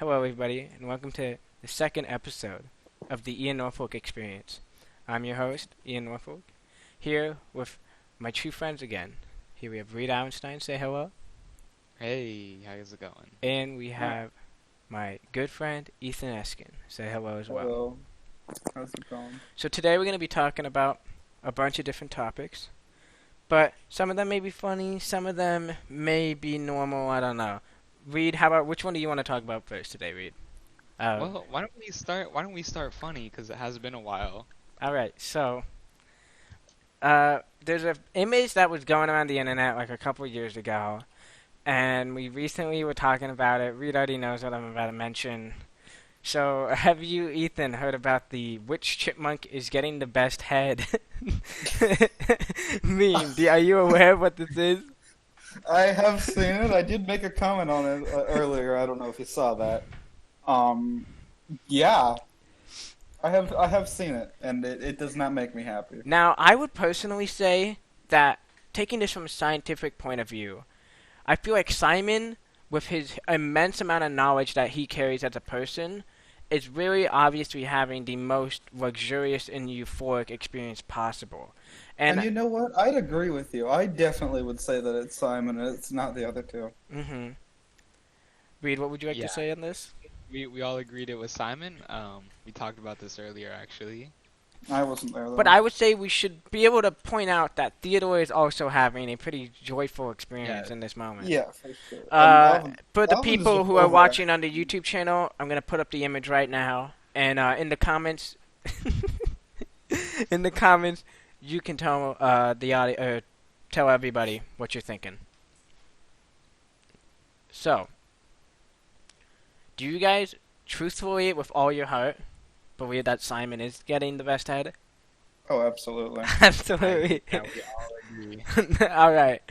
Hello, everybody, and welcome to the second episode of the Ian Norfolk Experience. I'm your host, Ian Norfolk, here with my true friends again. Here we have Reed Einstein, say hello, Hey, how's it going? and we Alright, have my good friend Ethan Eskin, say hello as well. hello. How's it going? So today we're going to be talking about a bunch of different topics, but some of them may be funny, some of them may be normal, I don't know. Reed, how about which one do you want to talk about first today, Reed? Uh, Well, why don't we start funny? Because it has been a while. alright, so there's an image that was going around the internet like a couple years ago, and we recently were talking about it. Reed already knows what I'm about to mention. So, have you, Ethan, heard about the which chipmunk is getting the best head meme? Are you aware of what this is? I have seen it. I did make a comment on it earlier. I don't know if you saw that. Um, yeah, I have seen it, and it does not make me happy. Now, I would personally say that taking this from a scientific point of view, I feel like Simon, with his immense amount of knowledge that he carries as a person, is really obviously having the most luxurious and euphoric experience possible. And And you know what? I'd agree with you. I definitely would say that it's Simon, and it's not the other two. mhm. Reed, what would you like to Yeah, say on this? we all agreed it was Simon. We talked about this earlier, actually. I wasn't there But though. I would say we should be able to point out that Theodore is also having a pretty joyful experience Yeah, in this moment. Yeah, for sure. And Uh, for the Alvin is people just who are over watching on the YouTube channel, I'm gonna put up the image right now, and in the comments, in the comments, you can tell the audio, tell everybody what you're thinking. So, do you guys truthfully, with all your heart, believe that Simon is getting the best head? Oh, absolutely. Absolutely. yeah, we all agree. All right.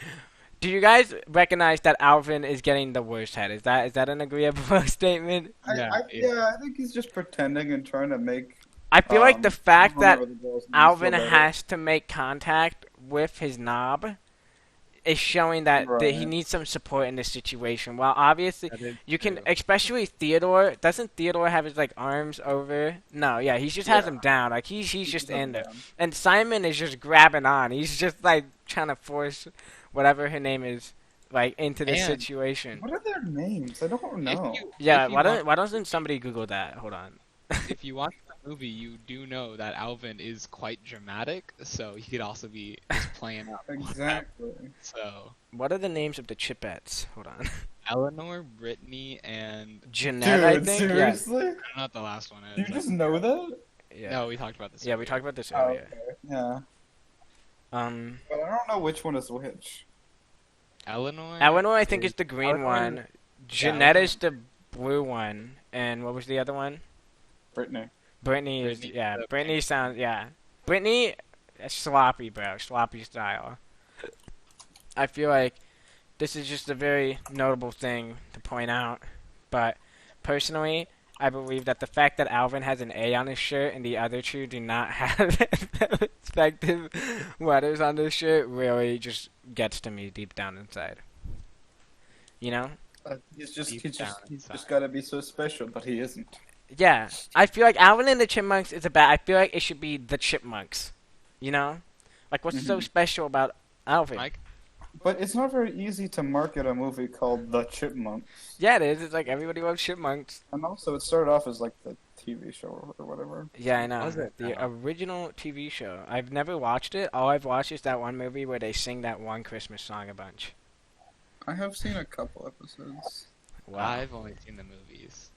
Do you guys recognize that Alvin is getting the worst head? Is that an agreeable statement? Yeah, Yeah, I think he's just pretending and trying to make I feel like the I fact don't that remember the girl's name Alvin feel better. has to make contact with his knob is showing that he Right. needs some support in this situation. While obviously that is you can, true. especially Theodore. Doesn't Theodore have his like arms over? No, yeah, he just has Yeah. him down. Like he's He just just has in him there, down. and Simon is just grabbing on. He's just like trying to force whatever her name is like into this And situation. What are their names? I don't if know. you Yeah, if you watch why doesn't somebody Google that? Hold on. if you watch the movie, you do know that Alvin is quite dramatic, so he could also be just playing up. Exactly. So What are the names of the Chipettes? Hold on. Eleanor, Brittany, and Jeanette, I Dude, think. Yeah, seriously? I don't know what the last one Do you is. just know that? yeah, No, we talked about this yeah. We earlier. talked about this Oh, earlier. okay. Yeah. Um, But I don't know which one is which. Eleanor Eleanor, I think, is is the green Eleanor one. is- yeah, Jeanette Eleanor is the blue one, and what was the other one? Brittany. Brittany is Brittany's yeah. the Brittany pink. sounds yeah. Brittany, sloppy, bro. Sloppy style. I feel like this is just a very notable thing to point out. But personally, I believe that the fact that Alvin has an A on his shirt and the other two do not have the respective letters on their shirt really just gets to me deep down inside. You know? He's just Deep he's down just he's inside. just gotta be so special, but he isn't. Yeah. I feel like Alvin and the Chipmunks is a bad. I feel like it should be the Chipmunks. You know? Like, what's so Hmm. special about Alvin? Mike, But it's not very easy to market a movie called The Chipmunks. Yeah, it is. It's like everybody loves Chipmunks. And also, it started off as like the TV show or whatever. Yeah, I know. was it The now? original TV show. I've never watched it. All I've watched is that one movie where they sing that one Christmas song a bunch. I have seen a couple episodes. Wow. I've only seen the movies.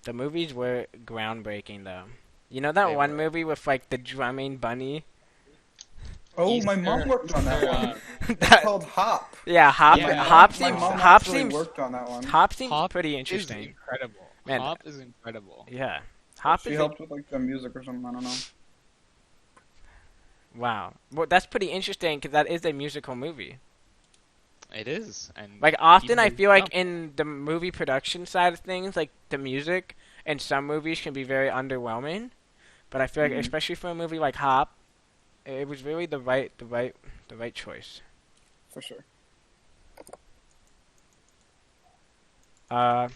The movies were groundbreaking, though. You know that They one were. movie with like the drumming bunny? Oh, my Easter, mom worked on that Easter, one. It's That- called Hop. yeah, Hop. Yeah. Hop My seems. mom Hop actually seems. worked on that one. Hop seems Hop pretty is interesting. incredible. Man, Hop is incredible. yeah. Hop She is. helped with like the music or something. I don't know. Wow. Well, that's pretty interesting because that is a musical movie. It is, and Like often, I people feel like know. in the movie production side of things, like the music in some movies can be very underwhelming. But I feel like, Mhm. especially for a movie like Hop, it was really the right choice. For sure. Uh,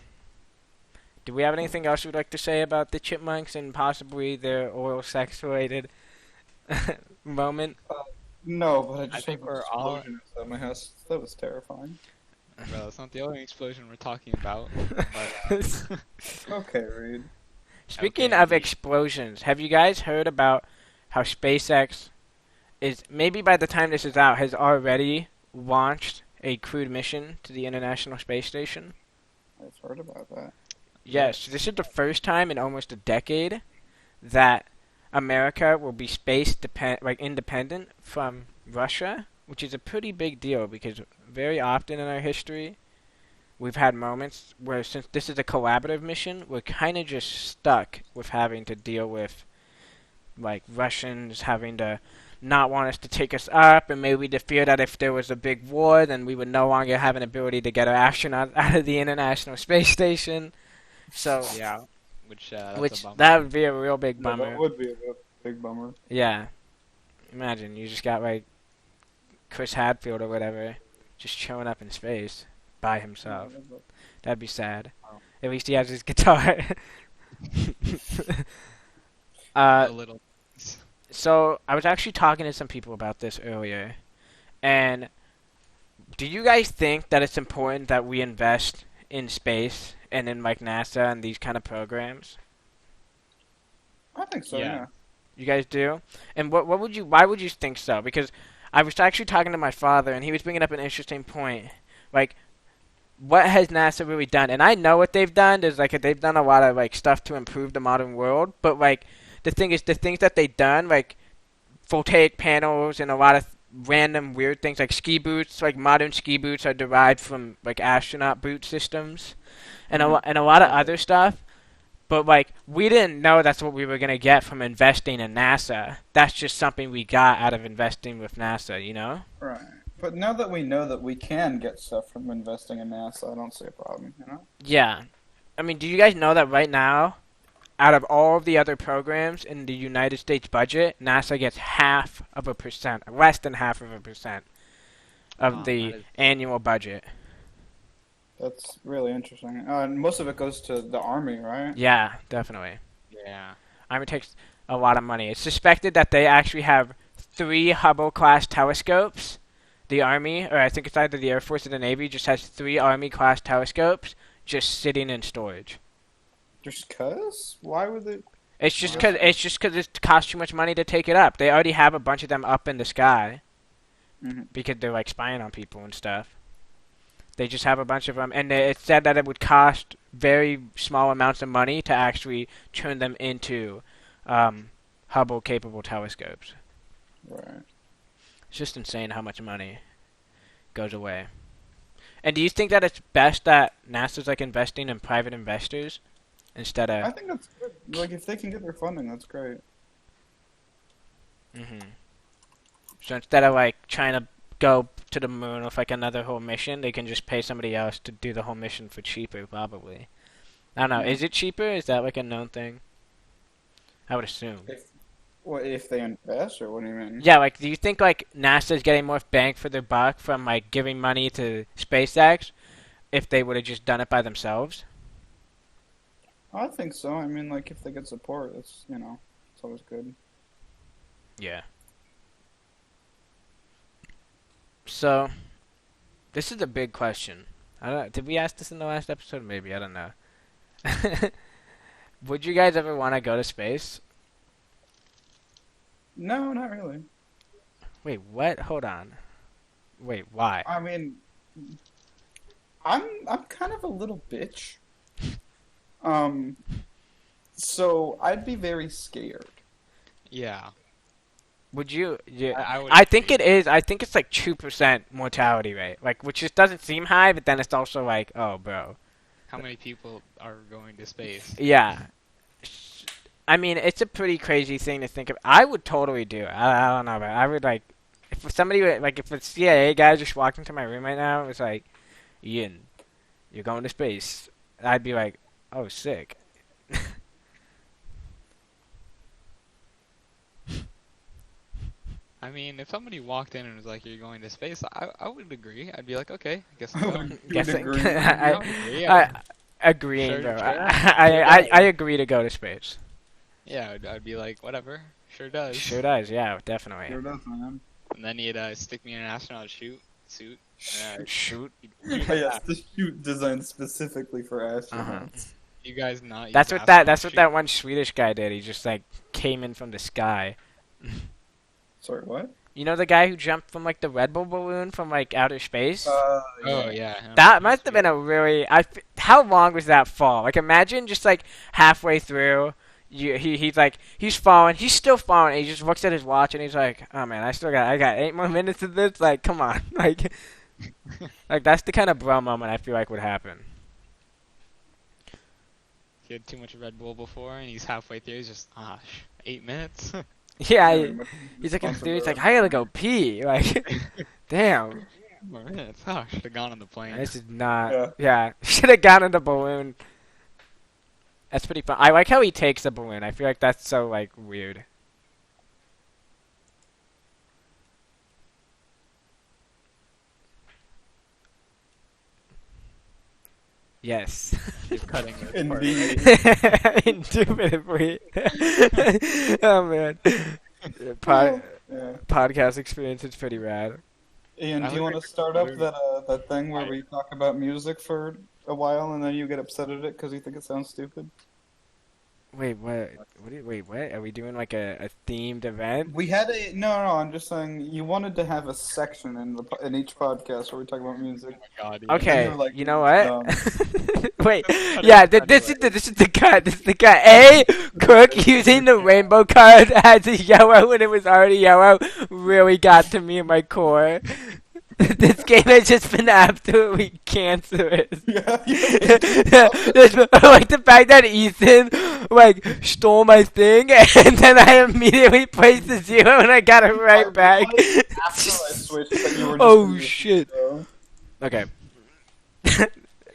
Do we have anything else you'd like to say about the chipmunks and possibly their oral sex related moment? No, but I I just think heard an we're all. explosion inside my house. That was terrifying. Well, it's not the only explosion we're talking about, but Okay, Reed. Speaking okay, of indeed. explosions, have you guys heard about how SpaceX is, maybe by the time this is out, has already launched a crewed mission to the International Space Station? I've heard about that. Yes, Yes. this is the first time in almost a decade that America will be independent from Russia, which is a pretty big deal because very often in our history we've had moments where, since this is a collaborative mission, we're kind of just stuck with having to deal with like Russians having to not want us to take us up, and maybe the fear that if there was a big war, then we would no longer have an ability to get our astronauts out of the International Space Station. So, Yeah. Which that's a which bummer. that would be a real big Yeah, that bummer. would be a big bummer. Yeah, imagine you just got like Chris Hadfield or whatever just showing up in space by himself. Yeah, That'd be sad. Oh. At least he has his guitar. uh, The little. so I was actually talking to some people about this earlier, and do you guys think that it's important that we invest in space and in like NASA and these kind of programs? I think so. Yeah. Yeah. You guys do? And what would you why would you think so? Because I was actually talking to my father and he was bringing up an interesting point. Like, what has NASA really done? And I know what they've done. They've done a lot of like stuff to improve the modern world, but like the thing is the things that they've done, like voltaic panels and a lot of random weird things like ski boots, like modern ski boots are derived from like astronaut boot systems and Mhm. a lot of other stuff. But like we didn't know that's what we were gonna get from investing in NASA. That's just something we got out of investing with NASA, you know? Right. But now that we know that we can get stuff from investing in NASA, I don't see a problem. You know. Yeah. I mean, do you guys know that right now, out of all of the other programs in the United States budget, NASA gets half of a percent, less than half of a percent of That the is. annual budget. That's really interesting. And most of it goes to the army, right? Yeah, definitely. Yeah. Army takes a lot of money. It's suspected that they actually have 3 Hubble-class telescopes. The Army, or I think it's either the Air Force or the Navy, just has 3 Army-class telescopes just sitting in storage. Just cause? Why would they? It's just 'cause it costs too much money to take it up. They already have a bunch of them up in the sky Mhm. because they're like spying on people and stuff. They just have a bunch of them, and it said that it would cost very small amounts of money to actually turn them into Hubble-capable telescopes. Right. It's just insane how much money goes away. And do you think that it's best that NASA's like investing in private investors instead I of? think that's good. Like if they can get their funding, that's great. So instead of like trying to go to the moon with like another whole mission, they can just pay somebody else to do the whole mission for cheaper, probably. I don't know. Yeah. Is it cheaper? Is that like a known thing? I would assume. If they invest, or what do you mean? Yeah, like, do you think like NASA's getting more bang for their buck from like giving money to SpaceX if they would have just done it by themselves? I think so. I mean, like if they get support, it's always good. Yeah. So, this is a big question. I don't. Did we ask this in the last episode? Maybe I don't know. Would you guys ever want to go to space? No, not really. Wait, what? Hold on. Wait, why? I mean, I'm kind of a little bitch. Um, so I'd be very scared. Yeah. Would you? Yeah. I would I think agree. it is. I think it's like 2% mortality rate. Like, which just doesn't seem high, but then it's also like, oh, bro. How many people are going to space? Yeah. I mean, it's a pretty crazy thing to think of. I would totally do it. I don't know, but I would like if somebody like if a CIA guy just walked into my room right now and was like, "Ian, you're going to space," I'd be like, "Oh, sick." I mean, if somebody walked in and was like, "You're going to space," I would agree. I'd be like, "Okay, I guess I I'm would going." would Guessing. agree. I would agree. I, Yeah. agreeing, Sure, bro. sure. I agree to go to space. Yeah, I'd be like, whatever. Sure does. Sure does, yeah, definitely. Sure does, man. And then he'd stick me in an astronaut suit. Shoot. Oh, yes, the shoot designed specifically for Uh-huh. astronauts. You guys not That's use what that astronaut that's what shoot? that one Swedish guy did. He just like came in from the sky. Sorry, what? You know the guy who jumped from like the Red Bull balloon from like outer space? Oh Yeah. yeah. him. That He's must have been weird. a really. How long was that fall? Like, imagine just like halfway through, he's falling, he's still falling. And he just looks at his watch and he's like, "Oh man, I got 8 more minutes of this. Like, come on, like that's the kind of bro moment I feel like would happen." He had too much Red Bull before, and he's halfway through. He's just 8 minutes. Yeah, Very much he's like, dude, he's like, responsibility. I gotta go pee. Like, damn, More minutes. Oh, should have gone on the plane. this is not. Yeah. Yeah, should have gotten the balloon. That's pretty fun. I like how he takes the balloon. I feel like that's so like weird. Yes. He's cutting this part. Indeed. Indubitably. Oh man. Pod- Yeah. podcast experience is pretty rad. Ian, I do you would want to agree start with up that thing where I- we talk about music for a while and then you get upset at it because you think it sounds stupid? Wait, what? Wait, what? Are we doing like a themed event? We had a no. I'm just saying you wanted to have a section in each podcast where we talk about music. God, yeah. Okay, you were like, you know "This what? Wait, Cut yeah, it out this anyway. is the cut. This is the cut. A Cook using the rainbow card as a yellow when it was already yellow really got to me in my core. This game has just been absolutely cancerous. Yeah, I like the fact that Ethan like stole my thing and then I immediately placed the zero and I got it right back. After I switched, but you were just Oh in the shit. show. Okay.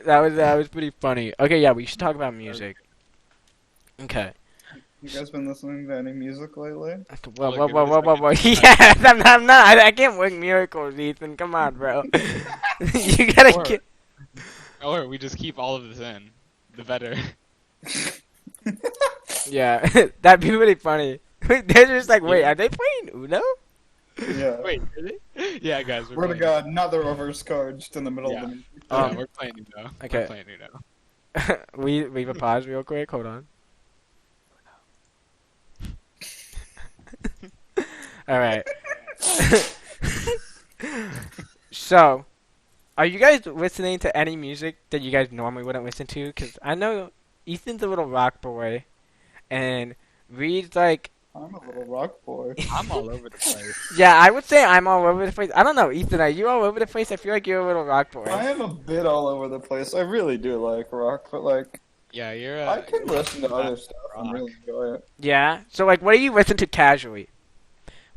that was pretty funny. Okay, yeah, we should talk about music. Okay. You guys been listening to any music lately? Whoa, Look whoa, at whoa, this whoa, whoa, whoa. fucking- Yes, I'm not. I can't work miracles, Ethan. Come on, bro. You gotta Or- get. Or we just keep all of this in. The better. Yeah, that'd be really funny. They're just like, wait, are they playing Uno? Yeah. Wait, really? Yeah, guys. Swear to playing. God, not the reverse card, just in the middle Yeah. of the music. Yeah, we're playing Uno. okay. We're playing Uno. We leave a pause real quick. Hold on. All right. So, are you guys listening to any music that you guys normally wouldn't listen to? Because I know Ethan's a little rock boy, and Reed's like, I'm a little rock boy. I'm all over the place. yeah, I would say I'm all over the place. I don't know, Ethan, are you all over the place? I feel like you're a little rock boy. I am a bit all over the place. I really do like rock, but like Yeah, you're. I can listen to other stuff and rock. really enjoy it. Yeah. So, like, what do you listen to casually?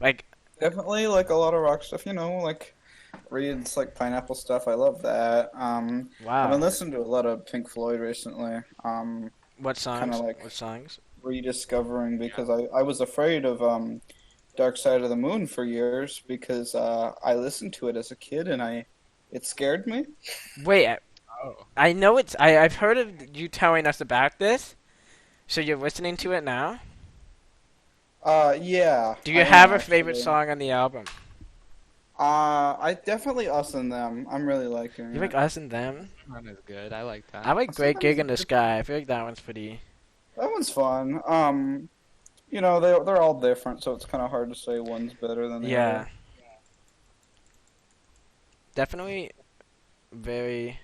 Like, Definitely like a lot of rock stuff, like Reed's like Pineapple stuff. I love that. I've been wow. listening to a lot of Pink Floyd recently. What songs? like- What songs? Rediscovering because I was afraid of Dark Side of the Moon for years because I listened to it as a kid and it scared me. Wait, Oh. I know it's. I've heard of you telling us about this. So you're listening to it now? Yeah. Do you I have am, a favorite actually. song on the album? I definitely Us and Them. I'm really liking You it. like Us and Them? One is good. I like that. I like Us and Great Them Gig is in the good. Sky. I feel like that one's pretty. That one's fun. They're all different, so it's kind of hard to say one's better than the Yeah. other. Definitely very,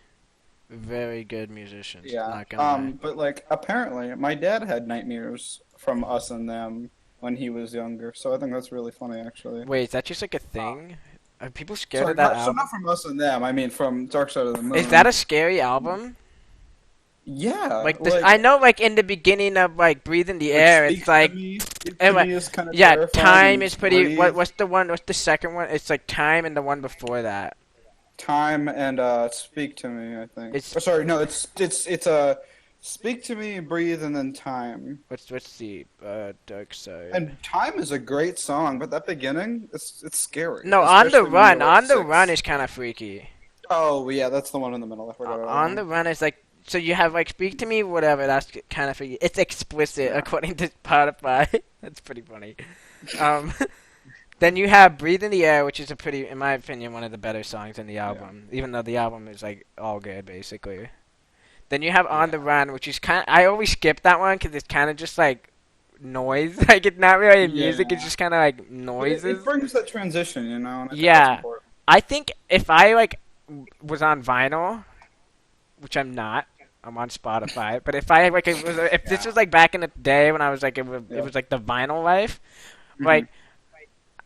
very good musicians. Yeah. Not gonna lie. But like apparently my dad had nightmares from Us and Them when he was younger, so I think that's really funny actually. Wait, is that just like a thing? Are people scared Sorry, of that not, so album? not from Us and Them. I mean from Dark Side of the Moon. Is that a scary album? yeah? Like this, I know, like in the beginning of like Breathe in the Air, it's like and, like, is kind of yeah, Time is pretty. Breathe, What's the one? What's the second one? It's like Time and the one before that. Time and Speak to Me. I think. It's- Oh, sorry, no, it's Speak to Me, Breathe, and then Time. What's the Dark Side? And Time is a great song, but that beginning, it's scary. No, On the Especially when Run. you're, like, On the 6. Run is kind of freaky. Oh yeah, that's the one in the middle. I forgot about On that the one. Run is like So you have like "Speak to Me," whatever. That's kind of it's explicit Yeah. according to Spotify. That's pretty funny. Um, then you have "Breathe in the Air," which is a pretty, in my opinion, one of the better songs in the Yeah. album. Even though the album is like all good, basically. Then you have "On Yeah. the Run," which is kind. I always skip that one because it's kind of just like noise. Like it's not really music. It's Yeah. just kind of like But it noises. brings that transition, and I think that's Yeah, important. I think if I like was on vinyl, which I'm not. I'm on Spotify, but if I like, if this Yeah. was like back in the day when I was like, it Yeah. was like the vinyl life. hmm Like,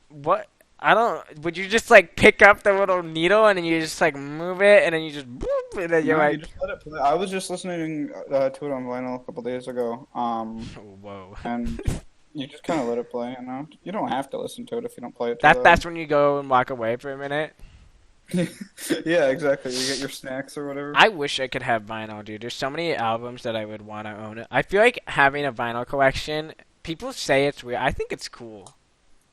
what? I don't. Would you just like pick up the little needle and then you just like move it and then you just boop and then you're No, you like, just let it play. I was just listening to it on vinyl a couple days ago. whoa. And you just kind of let it play. You don't have to listen to it if you don't play it too That's loud. when you go and walk away for a minute. Yeah, exactly. You get your snacks or whatever. I wish I could have vinyl, dude. There's so many albums that I would want to own. I feel like having a vinyl collection. People say it's weird. I think it's cool.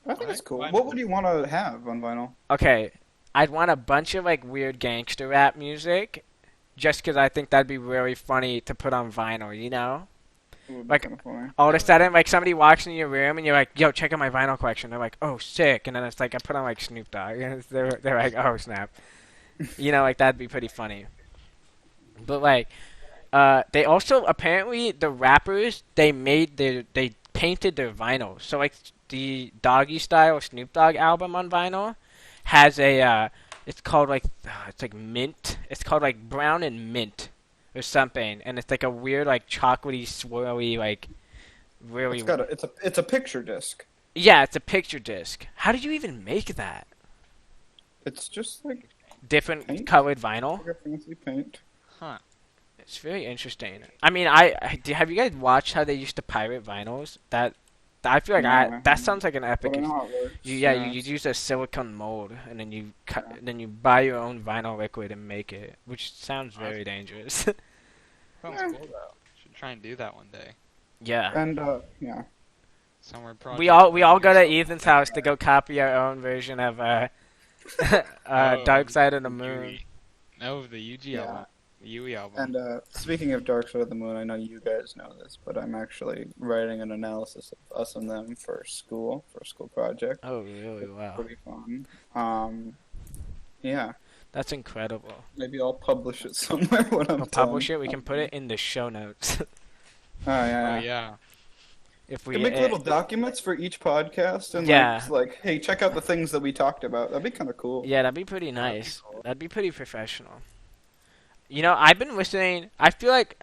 I think I it's cool. find What it- would you want to have on vinyl? Okay, I'd want a bunch of like weird gangster rap music, just because I think that'd be really funny to put on vinyl. You know, It would be like kind of funny. all of a Really? sudden, like somebody walks into your room and you're like, "Yo, check out my vinyl collection." They're like, "Oh, sick!" And then it's like I put on like Snoop Dogg, and they're like, "Oh, snap!" You know, like that'd be pretty funny. But like, they also apparently the rappers they painted their vinyl. So like the Doggy Style Snoop Dogg album on vinyl has it's called like it's like mint. It's called like brown and mint or something, and it's like a weird like chocolatey swirly like really It's a picture disc. yeah. It's a picture disc. How did you even make that? It's just like Different paint, colored vinyl. like a fancy paint. Huh. It's very interesting. I mean, have you guys watched how they used to pirate vinyls? I feel like No, I that haven't. sounds like an But epic. I know how it works. You use a silicone mold and then Yeah. then you buy your own vinyl liquid and make it, which sounds very dangerous. Sounds Yeah. cool though. Should try and do that one day. Yeah. And yeah. Somewhere project. We all go to Ethan's house to go copy our own version of Oh, Dark Side of the the Moon. Yui. No, the UG Yeah. album. The Yui album. And speaking of Dark Side of the Moon, I know you guys know this, but I'm actually writing an analysis of Us and Them for a school project. Oh, really? Wow. Pretty fun. Yeah, That's incredible. maybe I'll publish it somewhere when I'm We'll publish done. it. We can put it in the show notes. Oh yeah. Oh yeah. If We we can make little documents for each podcast and Yeah. like, hey, check out the things that we talked about. That'd be kind of cool. Yeah, that'd be pretty That'd be nice. cool. That'd be pretty professional. You know, I've been listening. I feel like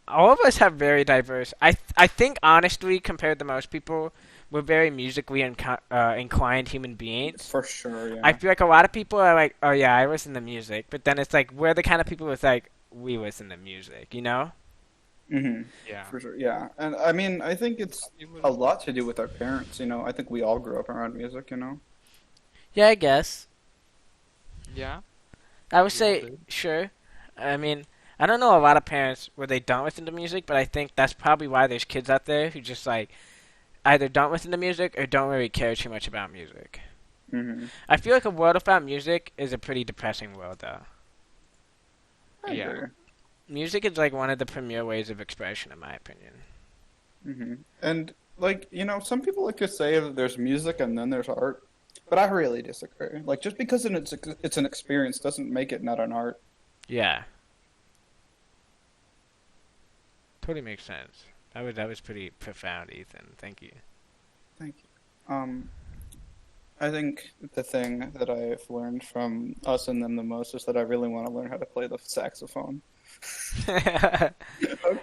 all of us have very diverse. I think honestly, compared to most people, we're very musically inclined human beings. For sure. Yeah. I feel like a lot of people are like, "Oh yeah, I listen to music," but then it's like we're the kind of people that's like, "We listen to music," you know? hmm Yeah. For sure. Yeah. And I mean, I think it's It was- a lot to do with our parents. I think we all grew up around music. Yeah, I guess. Yeah. I would We all say did. sure. I mean, I don't know a lot of parents where they don't listen to music, but I think that's probably why there's kids out there who just like either don't listen to music or don't really care too much about music. hmm I feel like a world without music is a pretty depressing world, though. I Yeah. agree. Music is like one of the premier ways of expression, in my opinion. And like, some people like to say that there's music and then there's art, but I really disagree. Like, just because it's an experience doesn't make it not an art. Yeah. Totally makes sense. That was pretty profound, Ethan. Thank you. Thank you. I think the thing that I've learned from Us and Them the most is that I really want to learn how to play the saxophone. How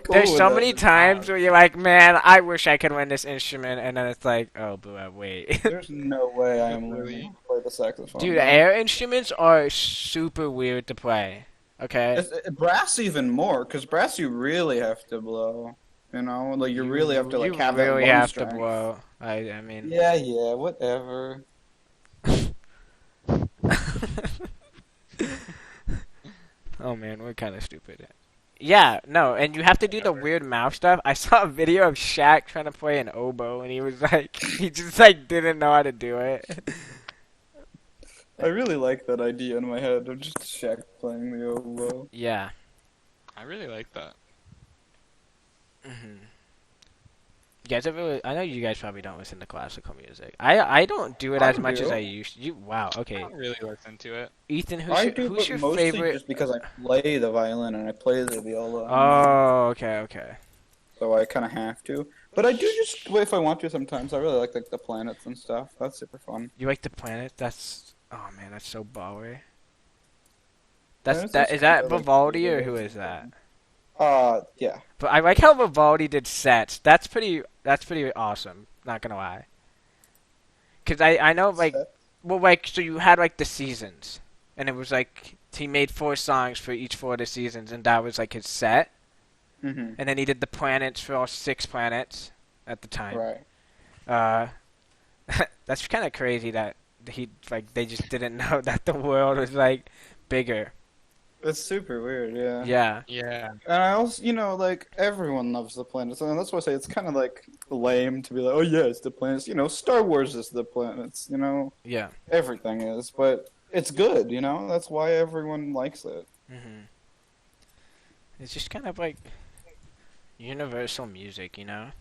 cool There's would so that many be? times where you're like, man, I wish I could learn this instrument, and then it's like, oh, bro, wait. There's no way I am Really? learning to play the saxophone. Dude, man. air instruments are super weird to play. Okay? Brass even more, because brass you really have to blow. Like you really have to like you have really that lung have strength. to blow. I mean, Yeah, whatever. oh man, we're kind of stupid. Yeah, no, and you have to do the weird mouth stuff. I saw a video of Shaq trying to play an oboe, and he was like, he just like didn't know how to do it. I really like that idea in my head of just Shaq playing the oboe. Yeah, I really like that. Hmm. You guys ever? I know you guys probably don't listen to classical music. I don't do it I as much as I do. used. You wow. I Okay, don't really listen to it. Ethan, I do, who's but your mostly favorite? just because I play the violin and I play the viola, Oh, okay, okay. so I kind of have to. But I do just if I want to sometimes. I really like the planets and stuff. That's super fun. You like the planet? That's oh man, that's so baller. That's Planets and that is songs I that like to do. Vivaldi They're or both who is super that? fun. Yeah. But I like how Vivaldi did sets. That's pretty. That's pretty awesome. Not gonna lie. Cause I know like Set. well like so you had like the seasons, and it was like he made 4 songs for each 4 of the seasons, and that was like his set. Mm-hmm. And then he did the planets for all 6 planets at the time. Right. Uh, that's kind of crazy that he like they just didn't know that the world was like bigger. It's super weird, yeah. Yeah, Yeah. And I also, like everyone loves the planets, and that's why I say it's kind of like lame to be like, oh yeah, it's the planets. Star Wars is the planets. yeah. Everything is, but it's good. That's why everyone likes it. Hmm. It's just kind of like universal music, you know.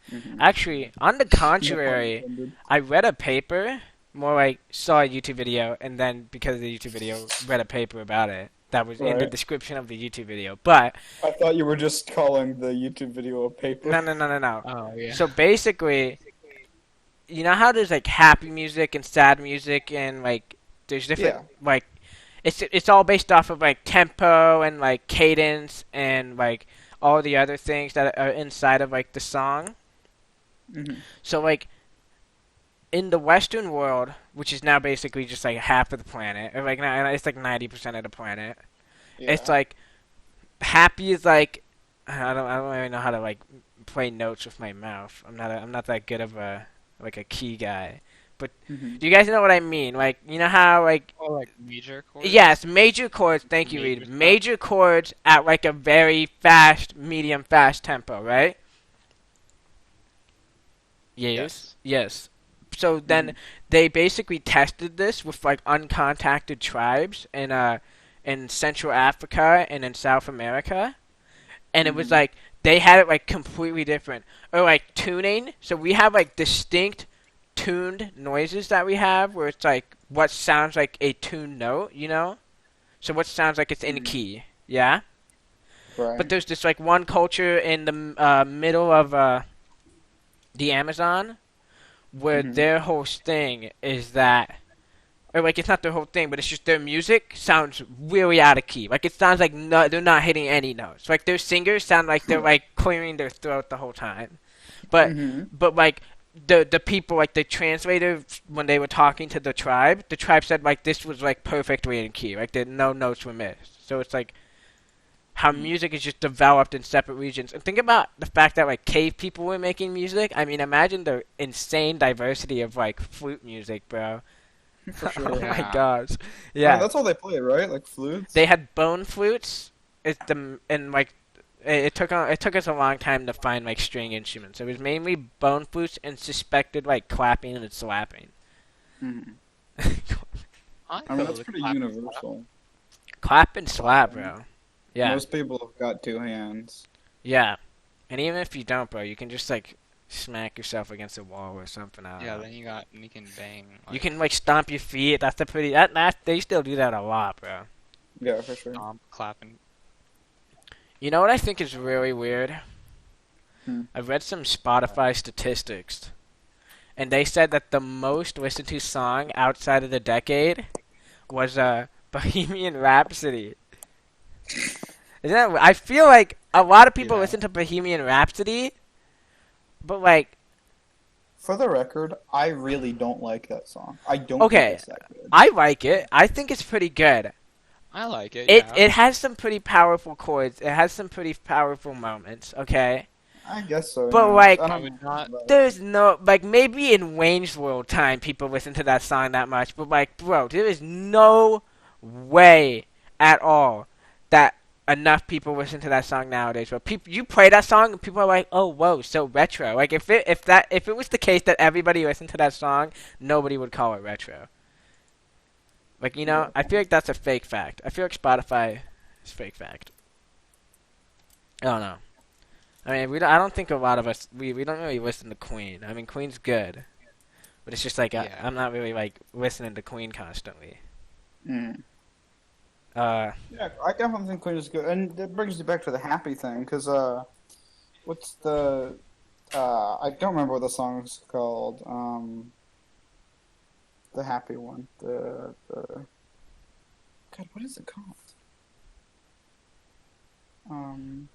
Hmm. Actually, on the No pun contrary, intended. I read a paper, more like saw a YouTube video, and then because of the YouTube video, read a paper about it that was in the Right. description of the YouTube video. But I thought you were just calling the YouTube video a paper. no, no, no, no, no. Oh yeah. So basically, you know how there's like happy music and sad music, and like there's different Yeah. like it's all based off of like tempo and like cadence and like all the other things that are inside of like the song. Hmm. So like in the Western world, which is now basically just like half of the planet, or like it's like 90% of the planet. It's Yeah. like happy is like I don't really know how to like play notes with my mouth. I'm not that good of a like a key guy. But Hmm. do you guys know what I mean? Like you know how like Oh, like major chords. yes, major chords. Thank you, Major Reed. stuff. Major chords at like a very fast, medium fast tempo, right? Yes. Yes. Yes. So Hmm. then they basically tested this with like uncontacted tribes in Central Africa and in South America, and it was Hmm. like they had it like completely different. Or like tuning. So we have like distinct tuned noises that we have where it's like what sounds like a tuned note, you know? So what sounds like it's in Hmm. key. Yeah? But Right. there's this like one culture in the middle of the Amazon where Hmm. their whole thing is that or like it's not their whole thing, but it's just their music sounds really out of key. Like it sounds like they're not hitting any notes. Like their singers sound like they're like clearing their throat the whole time. But Hmm. but like the people like the translator when they were talking to the tribe said like this was like perfectly in key. Like no notes were missed. So it's like how music is just developed in separate regions. And think about the fact that like cave people were making music. I mean, imagine the insane diversity of like flute music, bro. For Oh sure. my Yeah. gosh. I mean, Yeah. that's all they play, right? Like They flutes. had bone flutes. It's the and like it took us a long time to find like string instruments. It was mainly bone flutes and suspected like clapping and slapping. Hmm. I I mean, feel that's the pretty clap- universal. Clap and slap, bro. Yeah. Most people have got 2 hands. Yeah. And even if you don't, bro, you can just like smack yourself against a wall or something. I don't Yeah. know. Then you can bang. You Like, can like stomp your feet. That's the pretty that they still do that a lot, bro. Yeah, for sure. clapping. You know what I think is really weird? Hmm. I read some Spotify statistics, and they said that the most listened to song outside of the decade was Bohemian Rhapsody. Isn't that? I feel like a lot of people Yeah. listen to Bohemian Rhapsody, but like, For the record, I really don't like that song. I don't think okay, it's that good. I like it. I think it's pretty good. I like it. It Yeah. it has some pretty powerful chords. It has some pretty powerful moments. Okay, I guess so. but yeah. like, I I don't would know not. about it. there's no like maybe in Wayne's World time people listen to that song that much, but like, bro, there is no way at all that enough people listen to that song nowadays. But people, you play that song and people are like, "Oh, whoa, so retro." Like if it was the case that everybody listened to that song, nobody would call it retro. Like Yeah. I feel like that's a fake fact. I feel like Spotify is fake fact. I don't know. I mean, I don't think a lot of us we don't really listen to Queen. I mean, Queen's good, but it's just like Yeah. I'm not really like listening to Queen constantly. Mm. Uh, Yeah, I definitely think Queen is good, and that brings you back to the happy thing, because what's the I don't remember what the song's called. The happy one. The God, what is it called? Um,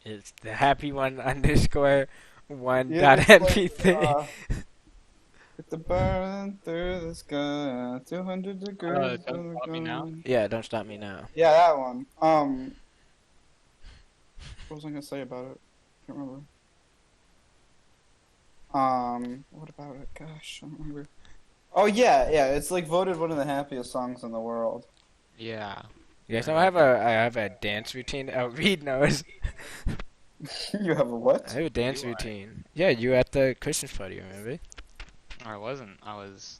it's the happy one underscore one yeah, dot it's like mp3. with the burn through the sky, 200 degrees Don't of the Stop Me Now. gun. Yeah, don't stop me now. Yeah, that one. What was I gonna say about it? Can't remember. What about it? Gosh, I don't remember. Oh yeah, yeah. It's like voted one of the happiest songs in the world. Yeah. Yeah, I so like that. I have a dance routine. Oh, Reed knows. You have a I what? have a dance Do I? routine. Yeah, you at the Christmas party, remember? I wasn't. I was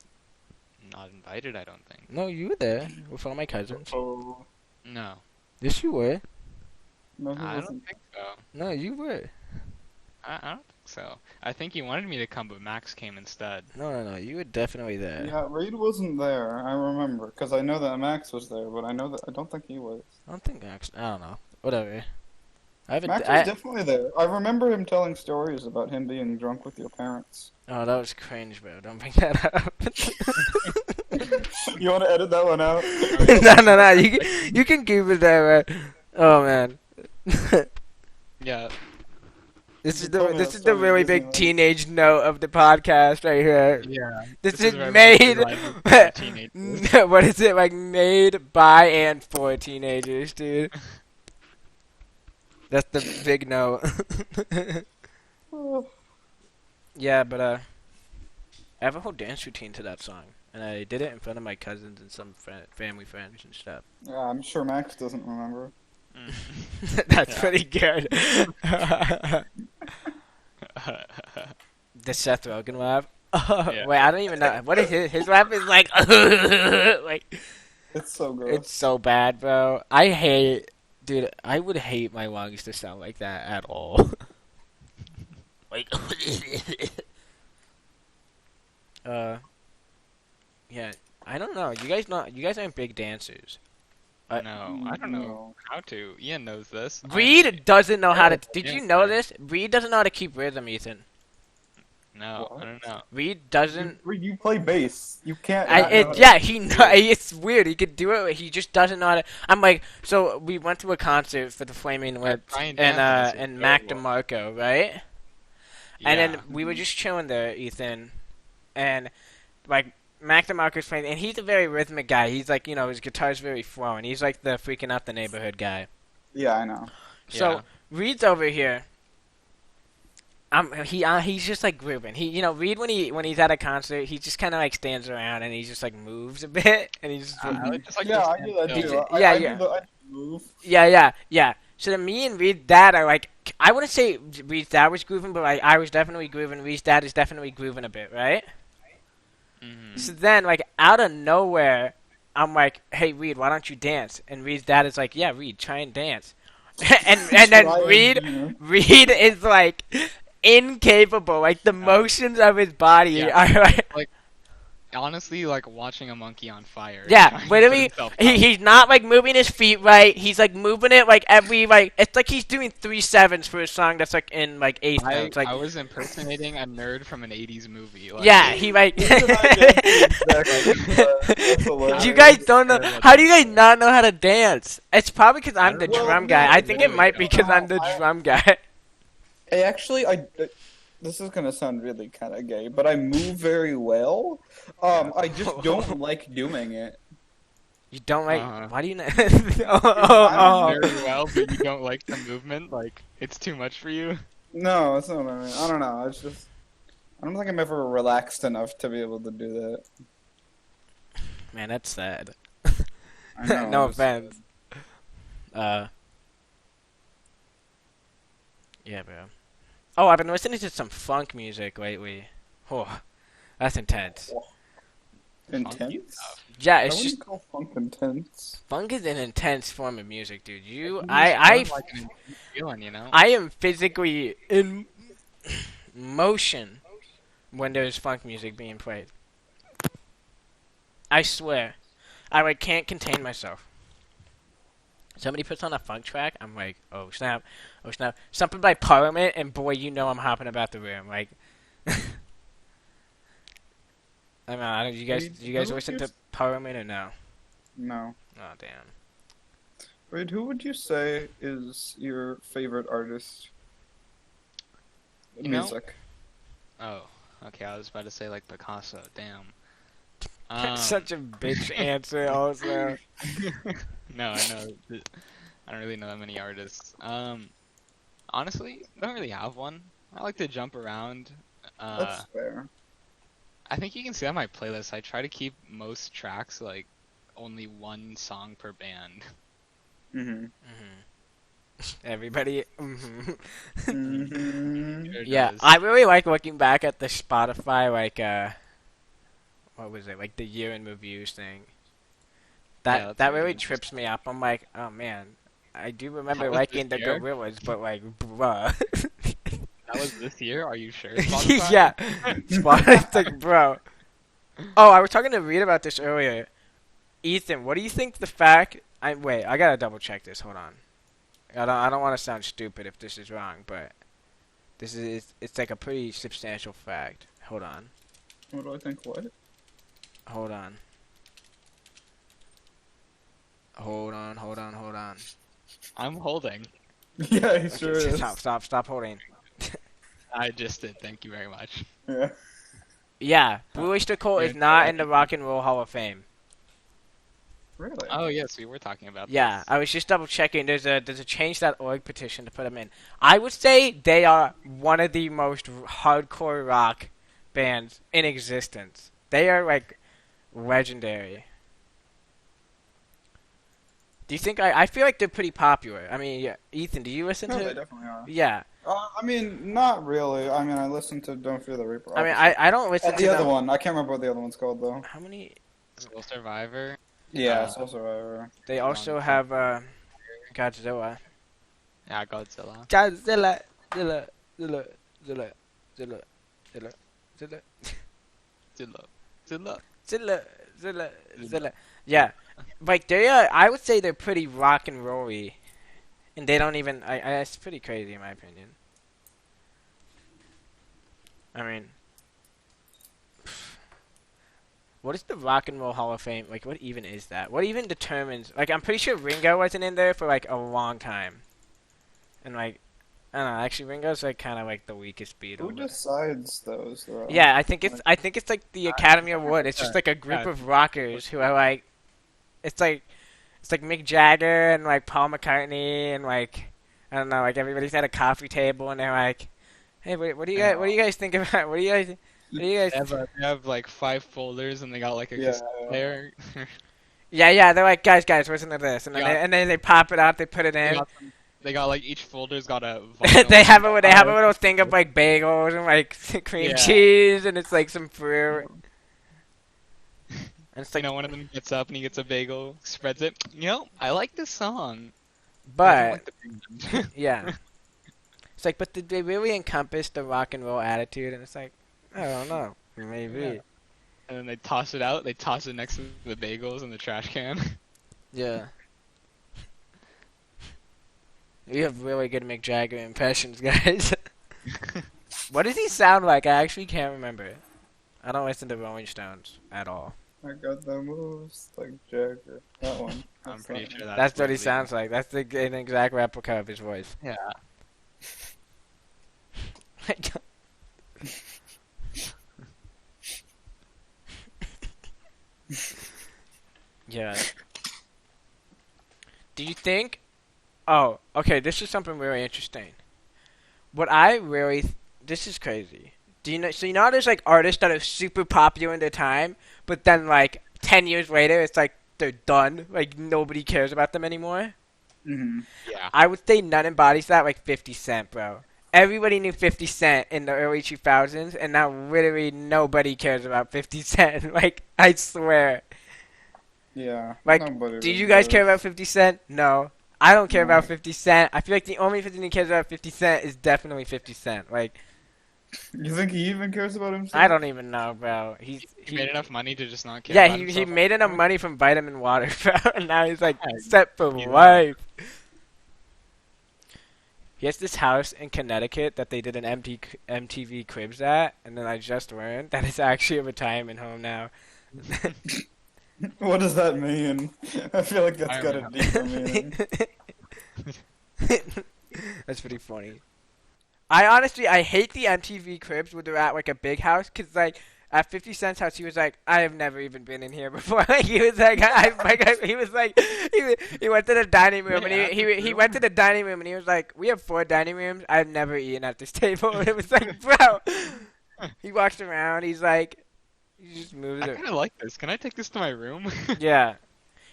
not invited, I don't think. No, you were there with all my cousins. Oh No. Yes, you were. no, he I don't wasn't. think so. No, you were. I don't think so. I think he wanted me to come, but Max came instead. No, you were definitely there. Yeah, Reed wasn't there. I remember because I know that Max was there, but I know that I don't think he was. I don't think actually. I don't know. Whatever. I have Max a. was I. definitely there. I remember him telling stories about him being drunk with your parents. Oh, that was cringe, bro. Don't bring that up. You want to edit that one out? No. You can keep it there, bro. Oh man. Yeah. You told me that This is the story at really big Disneyland. teenage note of the podcast right here. Yeah. This This is is where we made. realize we're teenagers. What is it like? Made by and for teenagers, dude. That's the big note. Oh, Yeah, but I have a whole dance routine to that song, and I did it in front of my cousins and some family friends and stuff. yeah, I'm sure Max doesn't remember. Mm. That's Yeah. pretty good. The Seth Rogen laugh. Yeah. Wait, I don't even know. What is his laugh? Is like, like It's so it's gross. so bad, bro. Dude. I would hate my lungs to sound like that at all. Like, uh, yeah. I don't know. You guys aren't big dancers. No, I don't know No. how to. Ian knows this. Reed doesn't know how to. Did you know dancer. this? Reed doesn't know how to keep rhythm, Ethan. No, I What? don't know. Reed doesn't. You play bass. You can't. not know how to- Yeah, he know. It's weird. He could do it. He just doesn't know how to. I'm like, so we went to a concert for the Flaming Lips try and and dance, and it's and very Mac well. DeMarco, right? And Yeah. then we were just chilling there, Ethan, and like Mac DeMarco's playing, and he's a very rhythmic guy. He's like, his guitar's very flowing. He's like the freaking out the neighborhood guy. Yeah, I know. So Yeah. Reed's over here. He's just like grooving. Reed when he's at a concert, he just kind of like stands around and he just like moves a bit and he's just I would just like Yeah, to I stand do that still. too. Yeah, I yeah. do the move. yeah. So then me and Reed's dad are like, I wouldn't say Reed's dad was grooving, but like I was definitely grooving. Reed's dad is definitely grooving a bit, right? Mhm. So then like out of nowhere, I'm like, hey Reed, why don't you dance? And Reed's dad is like, yeah, Reed, try and dance. And then Try Reed and, you know. Reed is like incapable. Like the motions of his body Yeah. are like, Honestly, like watching a monkey on fire. yeah, trying to put literally, himself out. he's not like moving his feet right. He's like moving it like it's like he's doing 3/7 for a song that's like in like eighth notes. Like, I was impersonating a nerd from an 80s movie. Like, yeah, he like. Ethan and I did exactly. That's hilarious. You guys don't know. How do you guys not know how to dance? It's probably because I'm the Well, drum no, guy. I think it literally might be don't. because I'm the No, drum guy. This is gonna sound really kind of gay, but I move very well. I just don't like doing it. You don't like? Uh-huh. Why do you not? I'm very well, but you don't like the movement. Like, it's too much for you. No, it's not. I don't know. It's just. I don't think I'm ever relaxed enough to be able to do that. Man, that's sad. I know, No it's- offense. Yeah, bro. Oh, I've been listening to some funk music lately. Oh, that's intense. funky Intense? stuff. Yeah, I it's wouldn't just call funk intense. funk is an intense form of music, dude. It You, can just I, form I, like an intense feeling, you know? I am physically in motion when there's funk music being played. I swear, I like can't contain myself. Somebody puts on a funk track, I'm like, oh snap, oh snap. Something by Parliament, and boy, you know I'm hopping about the room. Like, I don't. Wait, You who guys would listen you? to Parliament or no? No. Oh damn. Wait, who would you say is your favorite artist? You know? Music. Oh, okay. I was about to say like Picasso. Damn. That's Um, such a bitch answer. Also, no, I know. I don't really know that many artists. Honestly, I don't really have one. I like to jump around. Uh, That's fair. I think you can see on my playlist. I try to keep most tracks like only one song per band. Mm-hmm. everybody. Mm-hmm. Sure Yeah, does. I really like looking back at the Spotify what was it, like the year in reviews thing. Yeah, That that's really really interesting. trips me up. I'm like, oh man, I do That remember was this liking the year. Gorillas, but like, bruh. That was this year. Are you sure, Spotify? Yeah, Spotify's like, bro. Oh, I was talking to Reed about this earlier. Ethan, what do you think the fact? I gotta double check this. Hold on. I don't want to sound stupid if this is wrong, but it's like a pretty substantial fact. Hold on. What do I think? What? Hold on. Hold on. I'm holding. Yeah, he sure Okay, is. stop holding. I just did. Thank you very much. Yeah. Yeah, Blue Oyster Cult is Yeah, not I in the can- Rock and Roll Hall of Fame. Really? Oh yes, we were talking about Yeah, this. I was just double checking. There's a change.org petition to put them in. I would say they are one of the most hardcore rock bands in existence. They are like legendary. Do you think I feel like they're pretty popular? I mean, yeah, Ethan, do you listen No, they to? definitely are. Yeah, I mean, not really. I mean, I listened to "Don't Fear the Reaper," I mean, obviously. I don't listen And to the other them. one, I can't remember what the other one's called though. How many? Soul Survivor. Yeah, Uh, Soul Survivor. They also One have Godzilla. Yeah, Godzilla. Godzilla, Zilla, Zilla, Zilla, Zilla, Zilla, Zilla, Zilla. Zilla. Zilla, Zilla, Zilla. Yeah, like they are. I would say they're pretty rock and rolly, and they don't even. It's pretty crazy in my opinion. I mean, what is the Rock and Roll Hall of Fame? Like, what even is that? What even determines? Like, I'm pretty sure Ringo wasn't in there for like a long time, and like, I don't know. Actually, Ringo's like kind of like the weakest Beatle. Who But... decides those though? Yeah, I think it's like the Academy Award. It's just like a group Yeah. of rockers who are like, it's like Mick Jagger and like Paul McCartney and like I don't know, like everybody's at a coffee table and they're like, hey, what do you guys think about? What do you guys? They have like 5 folders and they got like a Yeah. cassette player. Yeah, they're like, guys, listen to this, and then Yeah. they pop it out, they put it They in. got, they got like each folder's got a. They have vinyl. they have a little thing of like bagels and like cream Yeah. cheese and it's like some fruit. And it's You like, know, one of them gets up and he gets a bagel, spreads it. You know, I like this song. I don't but like the band. yeah. It's like, but did they really encompass the rock and roll attitude? And it's like, I don't know. Maybe. Yeah. And then they toss it out. They toss it next to the bagels in the trash can. Yeah. You have really good Mick Jagger impressions, guys. What does he sound like? I actually can't remember. I don't listen to Rolling Stones at all. I got the moves like Jagger. That one. I'm That's pretty that sure one. That's what he literally- sounds like. That's an exact replica of his voice. Yeah. Yeah. Do you think? Oh, okay. This is something really interesting. What I really, this is crazy. Do you know? So you know, how there's like artists that are super popular in their time, but then like 10 years later, it's like they're done. Like nobody cares about them anymore. Mm-hmm. Yeah. I would say none embodies that. Like 50 Cent, bro. everybody knew 50 Cent in the early 2000s, and now literally nobody cares about 50 Cent. Like, I swear. Yeah, Like, nobody do you really guys care about does. 50 Cent? No. I don't care No. about 50 Cent. I feel like the only person who cares about 50 Cent is definitely 50 Cent. Like, You think he even cares about I himself? don't even know, bro. He made enough money to just not care Yeah, about he himself at made this enough point. money from vitamin water, bro, and now he's like Yeah, set for he's out. life. He has this house in Connecticut that they did an MTV Cribs at, and then I just learned that it's actually a retirement home now. What does that mean? I feel like that's got a Retirement deeper meaning. That's pretty funny. I hate the MTV Cribs where they're at like a big house, cause like at 50 Cent's house he was like, I have never even been in here before. Like he was like, he was like, he went to the dining room They and add this he went to room? the dining room and he was like, we have 4 dining rooms. I've never eaten at this table. And it was like, bro. He walks around. He's like, he just moves I it. kind of like this. Can I take this to my room? Yeah.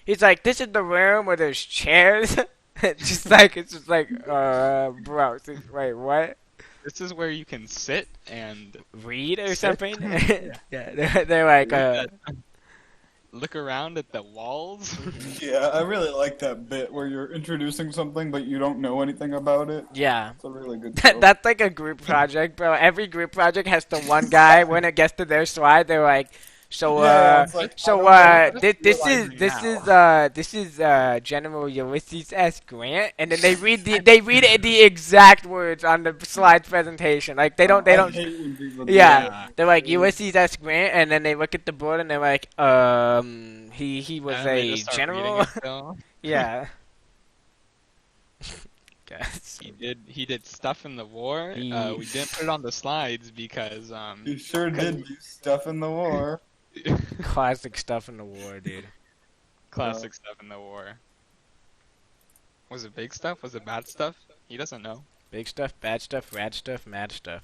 He's like, this is the room where there's chairs. It's just like, bro. Wait, what? This is where you can sit and Read or sit. something? Yeah. Yeah, they're like, Look look around at the walls. Yeah, I really like that bit where you're introducing something but you don't know anything about it. yeah. It's a really good joke. That's like a group project, bro. Every group project has the one guy when it gets to their slide, they're like, Yeah, it's like I so don't know what this, you're this is realizing this now. is this is General Ulysses S. Grant, and then they read the exact words on the slide presentation. Like they I don't. hate when people do Yeah, Yeah. that. they're like Ulysses S. Grant, and then they look at the board and they're like, he was And then they a just start reading general. it still. Yeah. Guys, He did stuff in the war. he We didn't put it on the slides because You sure Cause did do stuff in the war. classic stuff in the war, dude. classic stuff in the war. Was it big stuff? Was it bad stuff? He doesn't know. Big stuff, bad stuff, rad stuff, mad stuff.